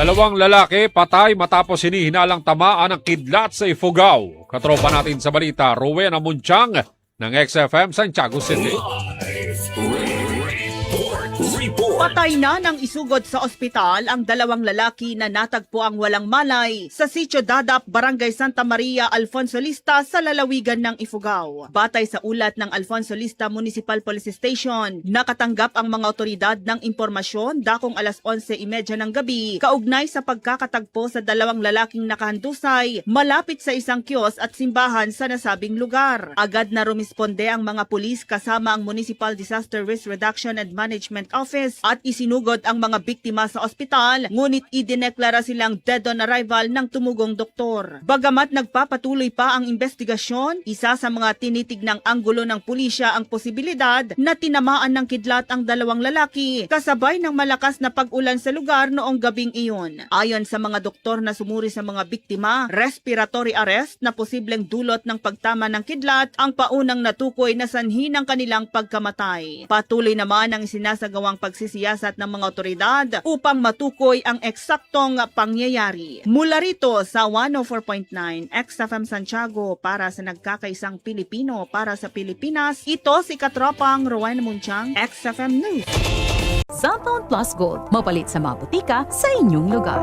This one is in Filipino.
Dalawang lalaki patay matapos hinihinalang tamaan ng kidlat sa Ifugao. Katropa natin sa balita, Rowena Munchang ng XFM Santiago City. Patay na ng isugod sa ospital ang dalawang lalaki na natagpo ang walang malay sa Sitio Dadap, Barangay Santa Maria, Alfonso Lista sa lalawigan ng Ifugao. Batay sa ulat ng Alfonso Lista Municipal Police Station, nakatanggap ang mga otoridad ng impormasyon dakong alas 11:30 ng gabi kaugnay sa pagkakatagpo sa dalawang lalaking nakahandusay malapit sa isang kiosk at simbahan sa nasabing lugar. Agad na rumisponde ang mga pulis kasama ang Municipal Disaster Risk Reduction and Management Office at isinugod ang mga biktima sa ospital, ngunit idineklara silang dead on arrival ng tumugong doktor. Bagamat nagpapatuloy pa ang investigasyon, isa sa mga tinitignang anggulo ng pulisya ang posibilidad na tinamaan ng kidlat ang dalawang lalaki kasabay ng malakas na pag-ulan sa lugar noong gabing iyon. Ayon sa mga doktor na sumuri sa mga biktima, respiratory arrest na posibleng dulot ng pagtama ng kidlat ang paunang natukoy na sanhi ng kanilang pagkamatay. Patuloy naman ang sinasagawang pagsisiyasat ng mga otoridad upang matukoy ang eksaktong pangyayari. Mula rito sa 104.9 XFM Santiago para sa nagkakaisang Pilipino para sa Pilipinas, ito si Katropang Rowena Munchang, XFM News. Cellphone Plus Gold, mapalit sa mga butika sa inyong lugar.